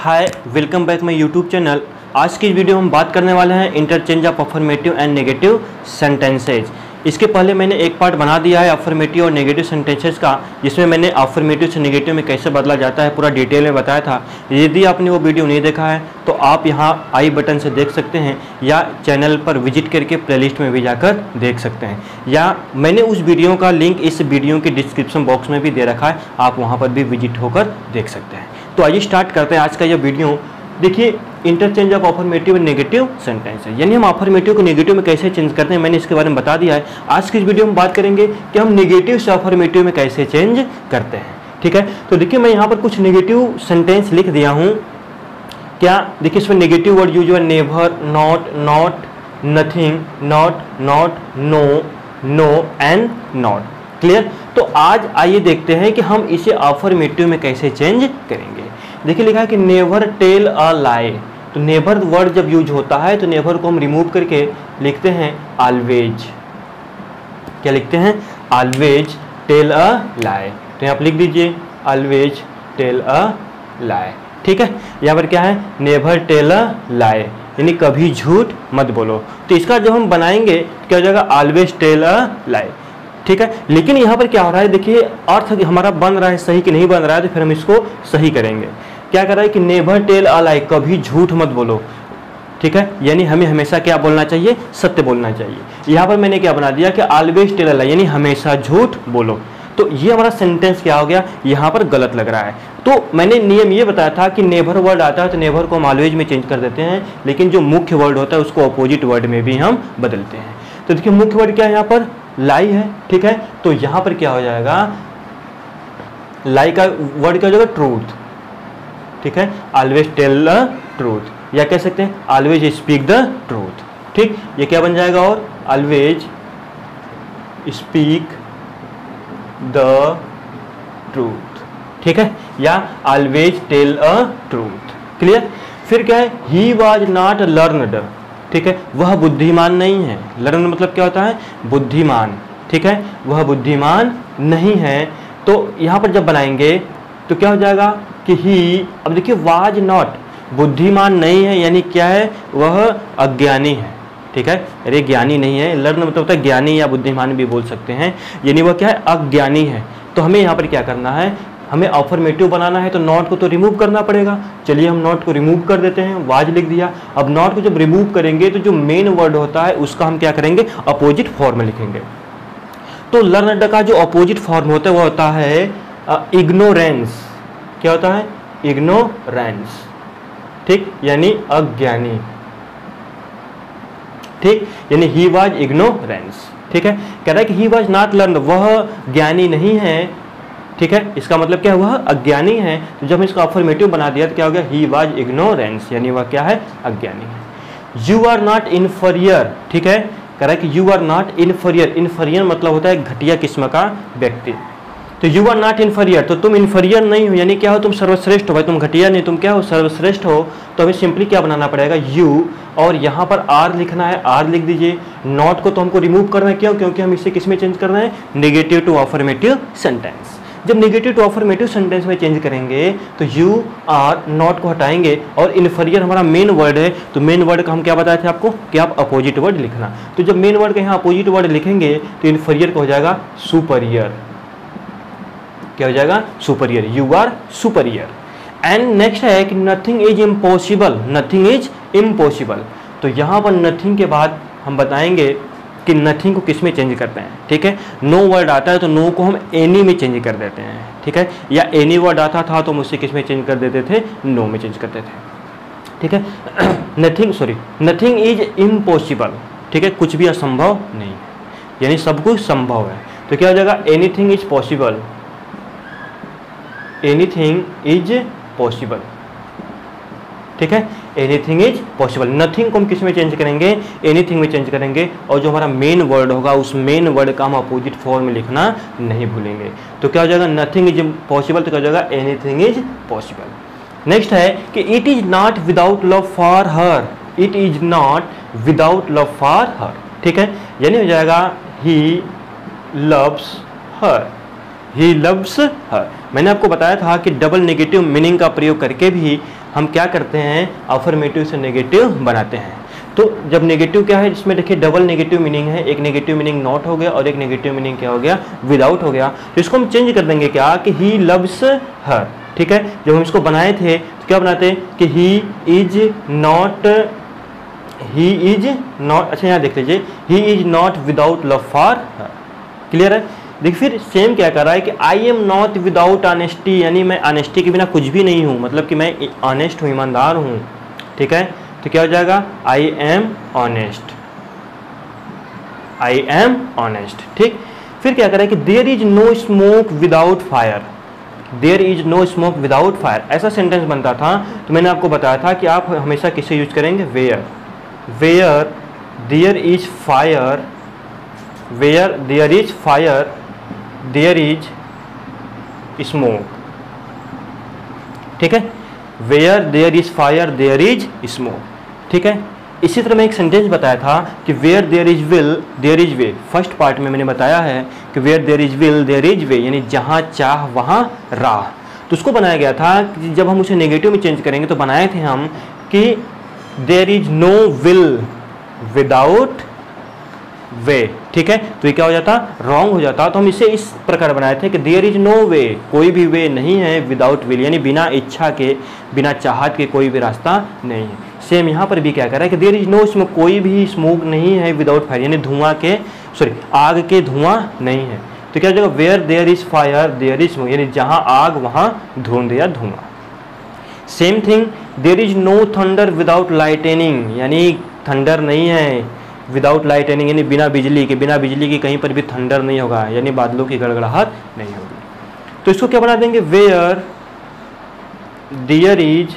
Hi, welcome back my YouTube channel. आज की video हम बात करने वाले हैं interchange of affirmative and negative sentences. इसके पहले मैंने एक पार्ट बना दिया है अफर्मेटिव और नेगेटिव सेंटेंसेज का, जिसमें मैंने अफर्मेटिव से नेगेटिव में कैसे बदला जाता है पूरा डिटेल में बताया था। यदि आपने वो वीडियो नहीं देखा है तो आप यहाँ आई बटन से देख सकते हैं या चैनल पर विजिट करके प्लेलिस्ट में भी जाकर देख सकते हैं, या मैंने उस वीडियो का लिंक इस वीडियो के डिस्क्रिप्शन बॉक्स में भी दे रखा है, आप वहाँ पर भी विजिट होकर देख सकते हैं। तो आइए स्टार्ट करते हैं आज का यह वीडियो। देखिए, interchange of affirmative and negative sentence है, यानी हम अफर्मेटिव को नेगेटिव में कैसे चेंज करते हैं, मैंने इसके बारे में बता दिया है। आज की इस वीडियो में बात करेंगे कि हम नेगेटिव से अफर्मेटिव में कैसे चेंज करते हैं। ठीक है, तो देखिए मैं यहाँ पर कुछ नेगेटिव सेंटेंस लिख दिया हूँ। क्या देखिए, इसमें नेगेटिव वर्ड यूज हुआ never, not, not, nothing, not, not, no, no and not. Clear? तो आज आइए देखते हैं कि हम इसे अफर्मेटिव में कैसे चेंज करेंगे। देखिए लिखा है कि नेवर टेल अ लाई। तो नेवर वर्ड जब यूज होता है तो नेवर को हम रिमूव करके लिखते हैं ऑलवेज। क्या लिखते हैं? ऑलवेज टेल अ लाई। तो यहाँ पर लिख दीजिए ऑलवेज टेल अ लाई। ठीक है, यहाँ पर क्या है? नेवर टेल अ लाई, यानी कभी झूठ मत बोलो। तो इसका जब हम बनाएंगे क्या हो जाएगा? ऑलवेज टेल अ लाई। ठीक है, लेकिन यहाँ पर क्या हो रहा है, देखिए अर्थ हमारा बन रहा है सही कि नहीं बन रहा है, तो फिर हम इसको सही करेंगे। क्या कर रहा है कि नेवर टेल अ लाई, कभी झूठ मत बोलो। ठीक है, यानी हमें हमेशा क्या बोलना चाहिए? सत्य बोलना चाहिए। यहाँ पर मैंने क्या बना दिया कि ऑलवेज टेल अ लाई, यानी हमेशा झूठ बोलो। तो ये हमारा सेंटेंस क्या हो गया? यहाँ पर गलत लग रहा है। तो मैंने नियम ये बताया था कि नेवर वर्ड आता है तो नेवर को हम ऑलवेज में चेंज कर देते हैं, लेकिन जो मुख्य वर्ड होता है उसको अपोजिट वर्ड में भी हम बदलते हैं। तो देखिए मुख्य वर्ड क्या है यहाँ पर? लाई है। ठीक है, तो यहाँ पर क्या हो जाएगा? लाई का वर्ड क्या हो जाएगा? ट्रूथ। ठीक है, ऑलवेज टेल द ट्रूथ, या कह सकते हैं ऑलवेज स्पीक द ट्रूथ। ठीक, ये क्या बन जाएगा? और ऑलवेज स्पीक द ट्रूथ। ठीक है, या always tell a truth. Clear? फिर क्या है? He was not learned. ठीक है, वह बुद्धिमान नहीं है। लर्न मतलब क्या होता है? बुद्धिमान। ठीक है, वह बुद्धिमान नहीं है। तो यहाँ पर जब बनाएंगे तो क्या हो जाएगा कि ही, अब देखिए वाज नॉट, बुद्धिमान नहीं है यानी क्या है? वह अज्ञानी है। ठीक है, अरे ज्ञानी नहीं है। लर्न मतलब होता है ज्ञानी या बुद्धिमान भी बोल सकते हैं, यानी वह क्या है? अज्ञानी है। तो हमें यहाँ पर क्या करना है? हमें अफर्मेटिव बनाना है तो नॉट को तो रिमूव करना पड़ेगा। चलिए हम नॉट को रिमूव कर देते हैं, वाज लिख दिया। अब नॉट को जब रिमूव करेंगे तो जो मेन वर्ड होता है उसका हम क्या करेंगे? अपोजिट फॉर्म में लिखेंगे। तो लर्नड का जो अपोजिट फॉर्म होता है वो होता है इग्नोरेंस। क्या होता है? इग्नोरेंस। ठीक, यानी अज्ञानी। ठीक, यानी ही वाज इग्नोरेंस। ठीक है, कह रहा है कि ही वाज नॉट लर्न, वह ज्ञानी नहीं है। ठीक है, इसका मतलब क्या है? वह अज्ञानी है। तो जब इसको अफर्मेटिव बना दिया तो क्या हो गया? ही वाज इग्नोरेंस, यानी वह क्या है? अज्ञानी है। You are not inferior. ठीक है, कह रहा है कि you are not inferior. Inferior मतलब होता है घटिया किस्म का व्यक्ति। तो यू आर नॉट इन्फीरियर, तो तुम इन्फीरियर नहीं हो, यानी क्या हो? तुम सर्वश्रेष्ठ हो। भाई तुम घटिया नहीं, तुम क्या हो? सर्वश्रेष्ठ हो। तो हमें सिंपली क्या बनाना पड़ेगा? यू, और यहाँ पर आर लिखना है, आर लिख दीजिए। नॉट को तो हमको रिमूव करना है, क्यों? क्योंकि हम इसे किस में चेंज कर रहे हैं? Negative to affirmative sentence. जब नेगेटिव टू अफर्मेटिव सेंटेंस में चेंज करेंगे तो यू आर नॉट को हटाएंगे, और इन्फीरियर हमारा मेन वर्ड है। तो मेन वर्ड का हम क्या बताए थे आपको कि आप अपोजिट वर्ड लिखना। तो जब मेन वर्ड का यहाँ अपोजिट वर्ड लिखेंगे तो इन्फीरियर का हो जाएगा सुपरियर। क्या हो जाएगा? Superior. You are superior. And next है कि nothing is impossible. Nothing is impossible. तो यहाँ पर नथिंग के बाद हम बताएंगे कि नथिंग को किस में चेंज करते हैं। ठीक है, नो वर्ड आता है तो नो को हम एनी में चेंज कर देते हैं। ठीक है, या एनी वर्ड आता था तो हम उससे किस में चेंज कर देते थे? नो में चेंज करते थे। ठीक है, नथिंग इज इम्पॉसिबल। ठीक है, कुछ भी असंभव नहीं है, यानी सब कुछ संभव है। तो क्या हो जाएगा? Anything is possible. Anything is possible. ठीक है, एनीथिंग इज पॉसिबल। नथिंग को हम किस में चेंज करेंगे? एनीथिंग में चेंज करेंगे, और जो हमारा मेन वर्ड होगा उस मेन वर्ड का हम अपोजिट फॉर्म में लिखना नहीं भूलेंगे। तो क्या हो जाएगा? नथिंग इज पॉसिबल, तो क्या हो जाएगा? Anything is possible. नेक्स्ट है कि it is not without love for her. It is not without love for her. ठीक है, यानी हो जाएगा he loves her. He loves her. मैंने आपको बताया था कि डबल नेगेटिव मीनिंग का प्रयोग करके भी हम क्या करते हैं, अफर्मेटिव से नेगेटिव बनाते हैं। तो जब नेगेटिव क्या है, इसमें देखिए डबल नेगेटिव मीनिंग है, एक नेगेटिव मीनिंग नॉट हो गया और एक नेगेटिव मीनिंग क्या हो गया, विदाउट हो गया। तो इसको हम चेंज कर देंगे क्या, कि ही लव्स हर। ठीक है, जब हम इसको बनाए थे तो क्या बनाते कि ही इज नॉट, अच्छा यहाँ देख लीजिए, ही is not without love for her. Clear है। देखिए फिर सेम क्या कर रहा है कि I am not without honesty, यानी मैं ऑनेस्टी के बिना कुछ भी नहीं हूँ, मतलब कि मैं ऑनेस्ट हूँ, ईमानदार हूँ। ठीक है, तो क्या हो जाएगा, I am honest, I am honest. ठीक, फिर क्या कर रहा है कि there is no smoke without fire, there is no smoke without fire, ऐसा सेंटेंस बनता था। तो मैंने आपको बताया था कि आप हमेशा किसे यूज करेंगे, where, where there is fire, where there is fire there is smoke. ठीक है, where there is fire there is smoke. ठीक है, इसी तरह मैं एक सेंटेंस बताया था कि where there is will there is way. First part में मैंने बताया है कि where there is will there is way, यानी जहाँ चाह वहाँ राह। तो उसको बनाया गया था कि जब हम उसे नेगेटिव में चेंज करेंगे तो बनाए थे हम कि there is no will without way. ठीक है, तो ये क्या हो जाता, रॉन्ग हो जाता। तो हम इसे इस प्रकार बनाए थे कि देयर इज नो वे, कोई भी वे नहीं है, विदाउट विल, यानी बिना इच्छा के, बिना चाहत के कोई भी रास्ता नहीं है। सेम यहाँ पर भी क्या कर रहा है कि देयर इज नो स्मोक, कोई भी स्मोक नहीं है विदाउट फायर, यानी धुआं के, सॉरी आग के धुआं नहीं है। तो क्या हो जाएगा, where there is fire there is smoke, यानी जहाँ आग वहाँ धुंध या धुआं। Same thing, there is no thunder without lightning, यानी थंडर नहीं है विदाउट लाइटनिंग, यानी बिना बिजली के, बिना बिजली की कहीं पर भी थंडर नहीं होगा, यानी बादलों की गड़गड़ाहट नहीं होगी। तो इसको क्या बना देंगे, where there is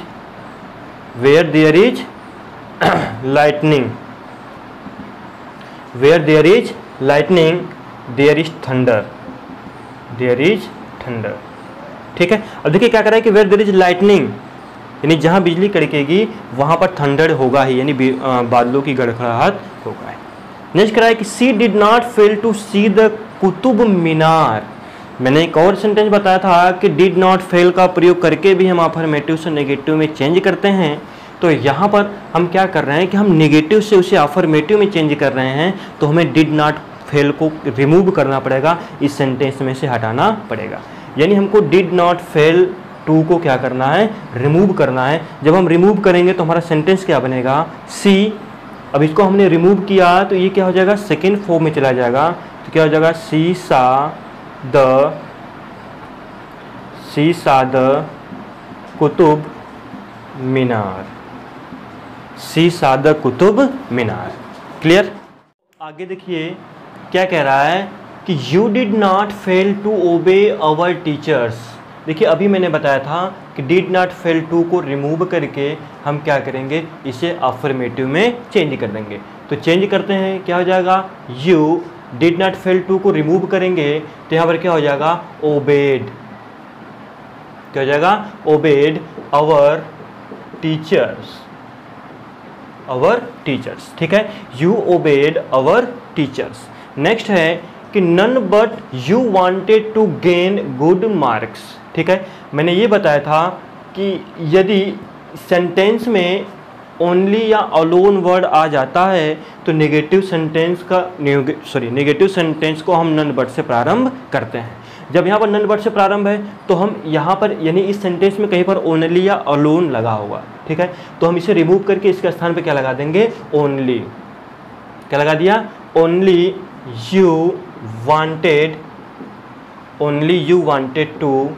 lightning, where there is lightning there is thunder, there is thunder. ठीक है, अब देखिए क्या कर रहा है कि वेयर देयर इज लाइटनिंग, यानी जहाँ बिजली कड़केगी वहाँ पर थंडर होगा ही, यानी बादलों की गड़गड़ाहट होगा। नेक्स्ट करा है कि she did not fail to see the Qutub Minar. मैंने एक और सेंटेंस बताया था कि डिड नॉट फेल का प्रयोग करके भी हम अफर्मेटिव से नेगेटिव में चेंज करते हैं। तो यहाँ पर हम क्या कर रहे हैं कि हम नेगेटिव से उसे अफर्मेटिव में चेंज कर रहे हैं, तो हमें डिड नॉट फेल को रिमूव करना पड़ेगा, इस सेंटेंस में से हटाना पड़ेगा। यानी हमको डिड नॉट फेल टू को क्या करना है, रिमूव करना है। जब हम रिमूव करेंगे तो हमारा सेंटेंस क्या बनेगा, सी। अब इसको हमने रिमूव किया तो ये क्या हो जाएगा, सेकेंड फॉर्म में चला जाएगा। तो क्या हो जाएगा, सी सा द कुतुब मीनार, सी सा द कुतुब मीनार। क्लियर। आगे देखिए क्या कह रहा है कि you did not fail to obey our teachers. देखिए अभी मैंने बताया था कि डिड नॉट फेल टू को रिमूव करके हम क्या करेंगे, इसे अफर्मेटिव में चेंज कर देंगे। तो चेंज करते हैं, क्या हो जाएगा, you did not fail to को रिमूव करेंगे तो यहाँ पर क्या हो जाएगा, ओबेड। क्या हो जाएगा, obeyed our teachers, our teachers. ठीक है, you obeyed our teachers. Next है कि none but you wanted to gain good marks. ठीक है, मैंने ये बताया था कि यदि सेंटेंस में ओनली या अलोन वर्ड आ जाता है तो नेगेटिव सेंटेंस को हम नन बट से प्रारंभ करते हैं। जब यहाँ पर नन बट से प्रारंभ है तो हम यहाँ पर यानी इस सेंटेंस में कहीं पर ओनली या अलोन लगा होगा। ठीक है, तो हम इसे रिमूव करके इसके स्थान पे क्या लगा देंगे, ओनली। क्या लगा दिया, only you wanted to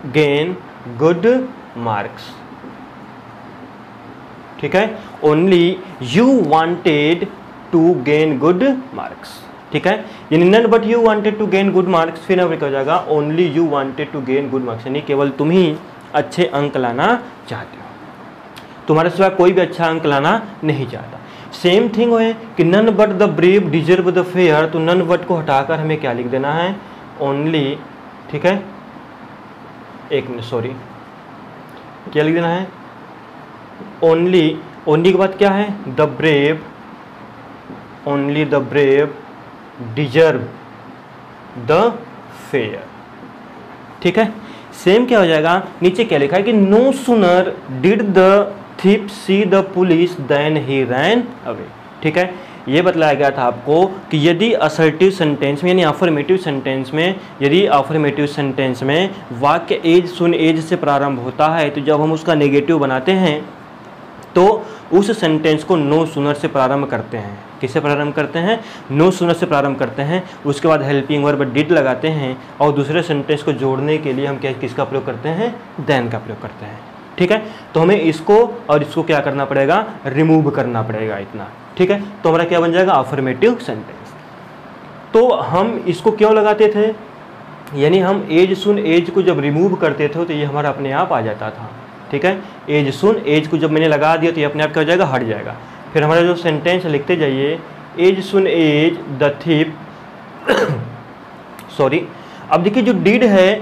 gain good marks. ठीक है, only you wanted to gain good marks. ठीक है, यानी none but you wanted to gain good marks, फिर अब क्या हो जाएगा, only you wanted to gain good marks, यानी केवल तुम ही अच्छे अंक लाना चाहते हो, तुम्हारे सिवा कोई भी अच्छा अंक लाना नहीं चाहता। सेम थिंग है कि none but the brave deserve the fair, तो नन बट को हटाकर हमें क्या लिख देना है, ओनली। ठीक है, एक मिनट, सॉरी, क्या लिख देना है, ओनली। ओनली के बाद क्या है, the brave, only the brave deserve the fair. ठीक है, सेम क्या हो जाएगा, नीचे क्या लिखा है कि no sooner did the thief see the police then he ran away। ठीक है, ये बताया गया था आपको कि यदि असर्टिव सेंटेंस में यानी अफर्मेटिव सेंटेंस में, यदि अफर्मेटिव सेंटेंस में वाक्य एज सुन एज से प्रारंभ होता है तो जब हम उसका नेगेटिव बनाते हैं तो उस सेंटेंस को नो सुनर से प्रारंभ करते हैं। किससे प्रारंभ करते हैं, नो सुनर से प्रारंभ करते हैं। उसके बाद हेल्पिंग वर्ब डिड लगाते हैं और दूसरे सेंटेंस को जोड़ने के लिए हम क्या किसका प्रयोग करते हैं, देन का प्रयोग करते हैं। ठीक है, तो हमें इसको और इसको क्या करना पड़ेगा, रिमूव करना पड़ेगा इतना। ठीक है, तो हमारा क्या बन जाएगा, अफर्मेटिव सेंटेंस। तो हम इसको क्यों लगाते थे, यानी हम एज सुन एज को जब रिमूव करते थे तो ये हमारा अपने आप आ जाता था। ठीक है, एज सुन एज को जब मैंने लगा दिया तो ये अपने आप क्या हो जाएगा, हट जाएगा। फिर हमारा जो सेंटेंस लिखते जाइए, as soon as the thief sorry, अब देखिए जो डिड है,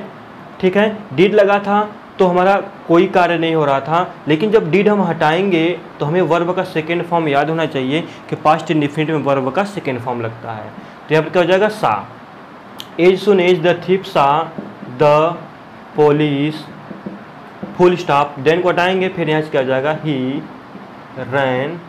ठीक है, डिड लगा था तो हमारा कोई कार्य नहीं हो रहा था, लेकिन जब डिड हम हटाएंगे तो हमें वर्ब का सेकेंड फॉर्म याद होना चाहिए कि पास्ट इंडिफिनिट में वर्ब का सेकेंड फॉर्म लगता है। तो यहाँ पर क्या हो जाएगा, saw, as soon as the thief saw the police full stop, then को हटाएंगे, फिर यहाँ से क्या हो जाएगा, ही रैन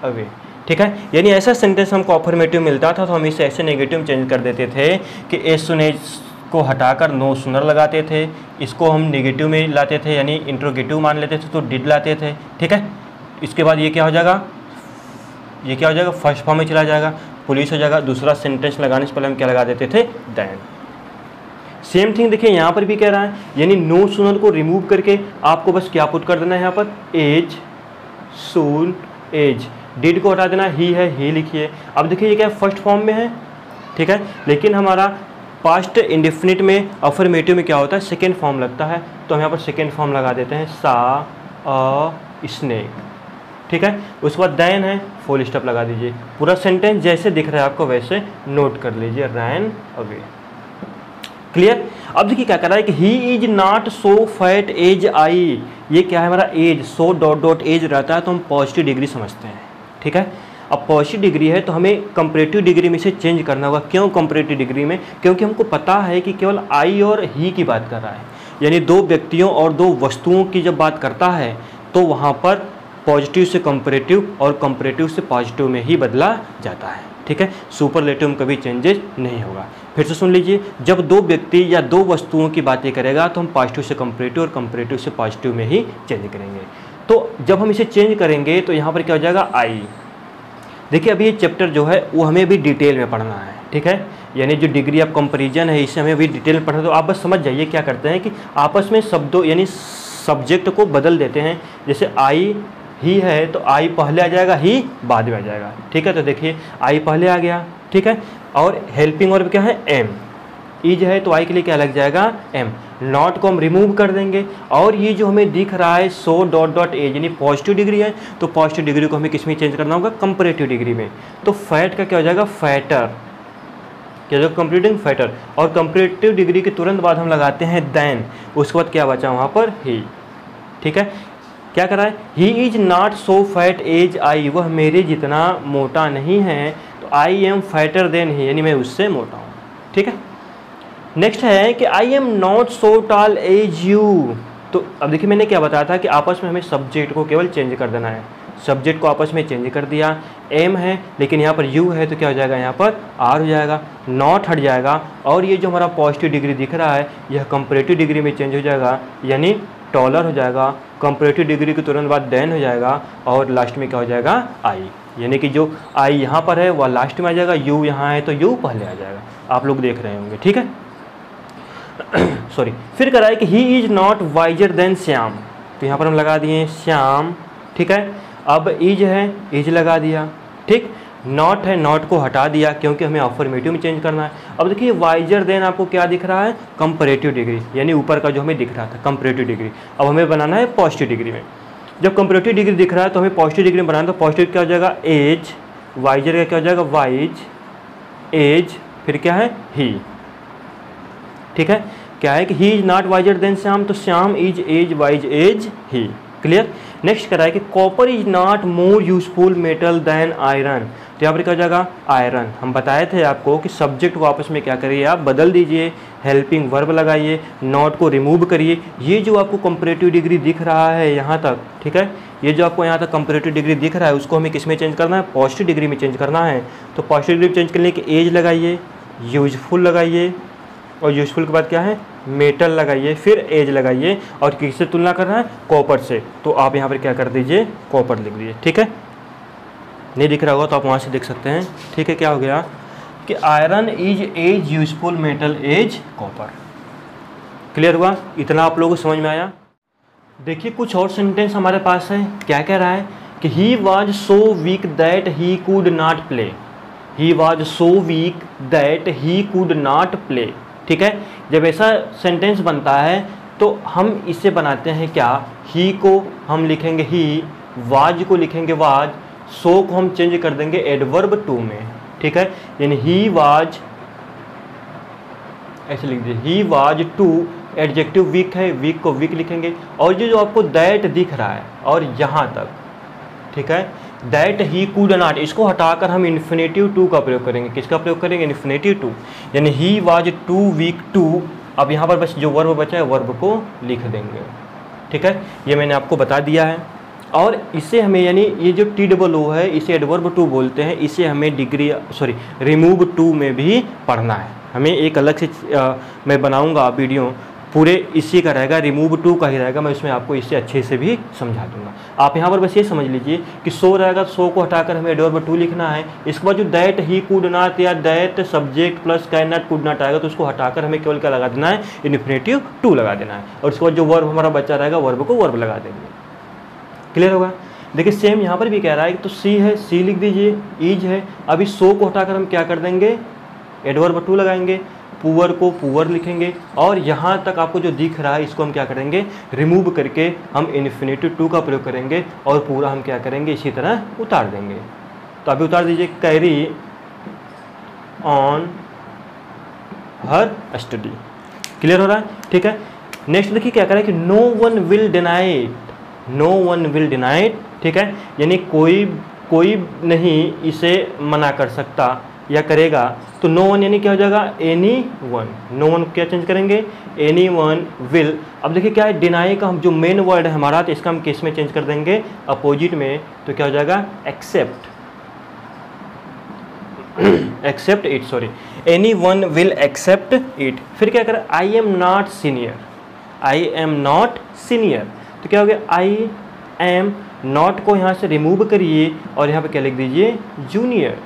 अवे। ठीक है, यानी ऐसा सेंटेंस हमको अफर्मेटिव मिलता था तो हम इसे ऐसे नेगेटिव चेंज कर देते थे कि एज सुन एज को हटाकर नो सुनर लगाते थे, इसको हम नेगेटिव में लाते थे यानी इंट्रोगेटिव मान लेते थे तो डिड लाते थे। ठीक है, इसके बाद ये क्या हो जाएगा, ये क्या हो जाएगा, फर्स्ट फॉर्म में चला जाएगा, पुलिस हो जाएगा। दूसरा सेंटेंस लगाने से पहले हम क्या लगा देते थे, देन। सेम थिंग देखिए यहाँ पर भी कह रहा है, यानी नो सुनर को रिमूव करके आपको बस क्या पुट कर देना है यहाँ पर, एज सुन एज, डिड को हटा देना, ही है ही लिखिए। अब देखिए ये क्या फर्स्ट फॉर्म में है, ठीक है, लेकिन हमारा पास्ट इंडिफिनिट में अफर्मेटिव में क्या होता है, सेकेंड फॉर्म लगता है, तो हम यहाँ पर सेकेंड फॉर्म लगा देते हैं, सा अ स्नेक। ठीक है, उसके बाद देन है, फुल स्टॉप लगा दीजिए। पूरा सेंटेंस जैसे दिख रहा है आपको वैसे नोट कर लीजिए, रैन अवे। क्लियर। अब देखिए क्या कर रहा है कि he is not so fat as I, ये क्या है हमारा as, so dot dot as रहता है तो हम पॉजिटिव डिग्री समझते हैं। ठीक है, अब पॉजिटिव डिग्री है तो हमें कंपैरेटिव डिग्री में से चेंज करना होगा। क्यों कंपैरेटिव डिग्री में, क्योंकि हमको पता है कि केवल आई और ही की बात कर रहा है, यानी दो व्यक्तियों और दो वस्तुओं की जब बात करता है तो वहाँ पर पॉजिटिव से कंपैरेटिव और कंपैरेटिव से पॉजिटिव में ही बदला जाता है। ठीक है, सुपरलेटिव में कभी चेंजेस नहीं होगा। फिर से सुन लीजिए, जब दो व्यक्ति या दो वस्तुओं की बातें करेगा तो हम पॉजिटिव से कंपैरेटिव और कंपैरेटिव से पॉजिटिव में ही चेंज करेंगे। तो जब हम इसे चेंज करेंगे तो यहाँ पर क्या हो जाएगा, आई। देखिए अभी ये चैप्टर जो है वो हमें भी डिटेल में पढ़ना है। ठीक है, यानी जो डिग्री ऑफ कंपैरिजन है इसे हमें भी डिटेल में पढ़ना है। तो आप बस समझ जाइए क्या करते हैं कि आपस में शब्दों यानी सब्जेक्ट को बदल देते हैं। जैसे आई ही है तो आई पहले आ जाएगा, ही बाद में आ जाएगा। ठीक है, तो देखिए आई पहले आ गया। ठीक है, और हेल्पिंग वर्ब क्या है, एम। इज है तो आई के लिए क्या लग जाएगा, एम। नॉट को हम रिमूव कर देंगे और ये जो हमें दिख रहा है सो डॉट डॉट एज यानी पॉजिटिव डिग्री है, तो पॉजिटिव डिग्री को हमें किस में चेंज करना होगा, कंपैरेटिव डिग्री में। तो फैट का क्या हो जाएगा, फैटर, क्या हो जाएगा, कंपैरेटिव फैटर। और कंपैरेटिव डिग्री के तुरंत बाद हम लगाते हैं देन, उसके बाद क्या बचा वहाँ पर, ही। ठीक है, क्या कर रहा है, he is not so fat as I, वह मेरे जितना मोटा नहीं है, तो I am fatter than he, यानी मैं उससे मोटा हूँ। ठीक है, नेक्स्ट है कि I am not so tall as you. तो अब देखिए मैंने क्या बताया था कि आपस में हमें सब्जेक्ट को केवल चेंज कर देना है। सब्जेक्ट को आपस में चेंज कर दिया, एम है लेकिन यहाँ पर यू है तो क्या हो जाएगा, यहाँ पर आर हो जाएगा, नॉट हट जाएगा और ये जो हमारा पॉजिटिव डिग्री दिख रहा है यह कंपैरेटिव डिग्री में चेंज हो जाएगा, यानी टॉलर हो जाएगा। कंपैरेटिव डिग्री के तुरंत बाद देन हो जाएगा और लास्ट में क्या हो जाएगा, आई। यानी कि जो आई यहाँ पर है वह लास्ट में आ जाएगा, यू यहाँ है तो यू पहले आ जाएगा। आप लोग देख रहे होंगे। ठीक है, सॉरी। फिर करा है कि he is not wiser than Shyam, तो यहाँ पर हम लगा दिए श्याम। ठीक है, अब इज है, इज लगा दिया। ठीक, नॉट है, नॉट को हटा दिया क्योंकि हमें अफर्मेटिव में चेंज करना है। अब देखिए वाइजर देन आपको क्या दिख रहा है, कंपैरेटिव डिग्री, यानी ऊपर का जो हमें दिख रहा था कंपैरेटिव डिग्री, अब हमें बनाना है पॉजिटिव डिग्री में। जब कंपैरेटिव डिग्री दिख रहा है तो हमें पॉजिटिव डिग्री में बनाना है, तो पॉजिटिव क्या हो जाएगा, एज, वाइजर का क्या हो जाएगा, वाइज, एज, फिर क्या है, ही। ठीक है, क्या है कि he is not wiser than Shyam, तो Shyam is as, wise as, he. Clear. Next करा है कि copper is not more useful metal than iron, तो तो यहाँ पर क्या हो जाएगा आयरन। हम बताए थे आपको कि सब्जेक्ट को आपस में क्या करिए आप बदल दीजिए, हेल्पिंग वर्ब लगाइए, नॉट को रिमूव करिए। ये जो आपको कंपैरेटिव डिग्री दिख रहा है यहाँ तक, ठीक है, ये जो आपको यहाँ तक कंपैरेटिव डिग्री दिख रहा है उसको हमें किस में चेंज करना है, पॉजिटिव डिग्री में चेंज करना है। तो पॉजिटिव डिग्री चेंज करने के एज लगाइए, यूजफुल लगाइए, और यूजफुल के बाद क्या है मेटल लगाइए, फिर एज लगाइए, और किससे तुलना करना है, कॉपर से। तो आप यहाँ पर क्या कर दीजिए, कॉपर लिख दीजिए। ठीक है, नहीं दिख रहा होगा तो आप वहाँ से देख सकते हैं। ठीक है, क्या हो गया कि iron is as useful metal as copper. Clear हुआ, इतना आप लोगों को समझ में आया। देखिए कुछ और सेंटेंस हमारे पास है। क्या कह रहा है कि he was so weak that he could not play. He was so weak that he could not play. ठीक है, जब ऐसा सेंटेंस बनता है तो हम इसे बनाते हैं क्या, ही को हम लिखेंगे ही, वाज को लिखेंगे वाज, सो को हम चेंज कर देंगे एडवर्ब टू में। ठीक है, यानी ही वाज, ऐसे लिख दीजिए he was too, adjective weak है, वीक को वीक लिखेंगे, और ये जो आपको दैट दिख रहा है और यहाँ तक, ठीक है, दैट ही कुड नॉट, इसको हटाकर हम इन्फिनेटिव टू का प्रयोग करेंगे। किसका प्रयोग करेंगे, इन्फिनेटिव टू, यानी he was too weak to. अब यहाँ पर बस जो वर्ब बचा है वर्ब को लिख देंगे। ठीक है, ये मैंने आपको बता दिया है। और इसे हमें, यानी ये जो TOO है इसे एडवर्ब टू बोलते हैं, इसे हमें रिमूव टू में भी पढ़ना है। हमें एक अलग से मैं बनाऊंगा वीडियो, पूरे इसी का रहेगा, रिमूव टू का ही रहेगा, मैं उसमें आपको इससे अच्छे से भी समझा दूंगा। आप यहाँ पर बस ये समझ लीजिए कि सो रहेगा, सो को हटाकर हमें एडवर्ब टू लिखना है। इसके बाद जो दैट ही कुड नॉट या that subject plus can not could not आएगा तो उसको हटाकर हमें केवल क्या लगा देना है, इन्फिनेटिव टू लगा देना है, और उसके बाद जो वर्ब हमारा बच्चा रहेगा वर्ब को वर्ब लगा देंगे। क्लियर होगा। देखिए सेम यहाँ पर भी कह रहा है कि तो सी है, सी लिख दीजिए, ईज है, अभी सो को हटाकर हम क्या कर देंगे, एडवर्ब टू लगाएंगे, पुअर को पुअर लिखेंगे, और यहाँ तक आपको जो दिख रहा है इसको हम क्या करेंगे, रिमूव करके हम इन्फिनेटिव टू का प्रयोग करेंगे, और पूरा हम क्या करेंगे इसी तरह उतार देंगे। तो अभी उतार दीजिए, carry on her study. Clear हो रहा है। ठीक है, नेक्स्ट देखिए क्या कह रहा है कि no one will deny it, no one will deny it. ठीक है, यानी कोई नहीं इसे मना कर सकता या करेगा। तो नो वन यानी क्या हो जाएगा, एनी वन। नो वन क्या चेंज करेंगे, एनी वन विल। अब देखिए क्या है, डिनाई का हम जो मेन वर्ड है हमारा, तो इसका हम किस में चेंज कर देंगे, अपोजिट में। तो क्या हो जाएगा, accept, accept it, sorry, any one will accept it. फिर क्या करें, I am not senior, I am not senior. तो क्या हो गया, आई एम, नॉट को यहाँ से रिमूव करिए और यहाँ पे क्या लिख दीजिए, जूनियर।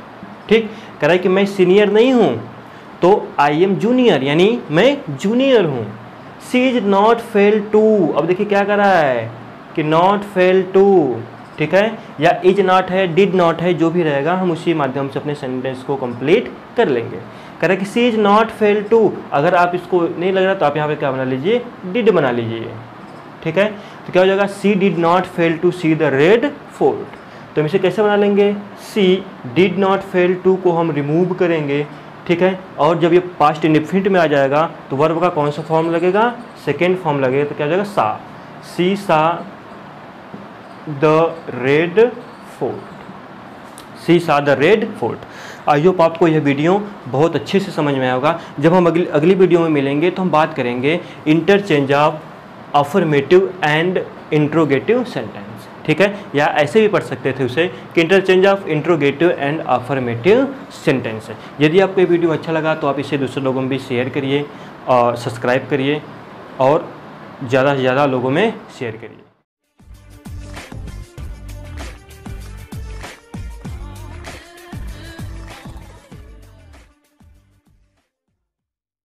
ठीक, कह रहा है कि मैं सीनियर नहीं हूँ, तो आई एम जूनियर, यानी मैं जूनियर हूँ। सी इज नॉट फेल टू, अब देखिए क्या कर रहा है कि नॉट फेल टू, ठीक है, या इज नॉट है, डिड नॉट है, जो भी रहेगा हम उसी माध्यम से अपने सेंटेंस को कंप्लीट कर लेंगे। कह रहा है कि सी इज नॉट फेल टू, अगर आप इसको नहीं लग रहा तो आप यहाँ पे क्या बना लीजिए, डिड बना लीजिए। ठीक है, तो क्या हो जाएगा, she did not fail to see the Red Fort. तो हम इसे कैसे बना लेंगे, she did not fail to को हम रिमूव करेंगे। ठीक है, और जब ये पास्ट इंडेफिनिट में आ जाएगा तो वर्ब का कौन सा फॉर्म लगेगा, सेकेंड फॉर्म लगेगा। तो क्या हो जाएगा, सा, सी सा द रेड फोर्ट, सी सा the Red fort. I hope आपको यह वीडियो बहुत अच्छे से समझ में आया होगा। जब हम अगली वीडियो में मिलेंगे तो हम बात करेंगे interchange of affirmative and interrogative sentence. ठीक है, या ऐसे भी पढ़ सकते थे उसे कि interchange of interrogative and affirmative sentence है। यदि आपको ये वीडियो अच्छा लगा तो आप इसे दूसरे लोगों में भी शेयर करिए और सब्सक्राइब करिए और ज़्यादा से ज़्यादा लोगों में शेयर करिए।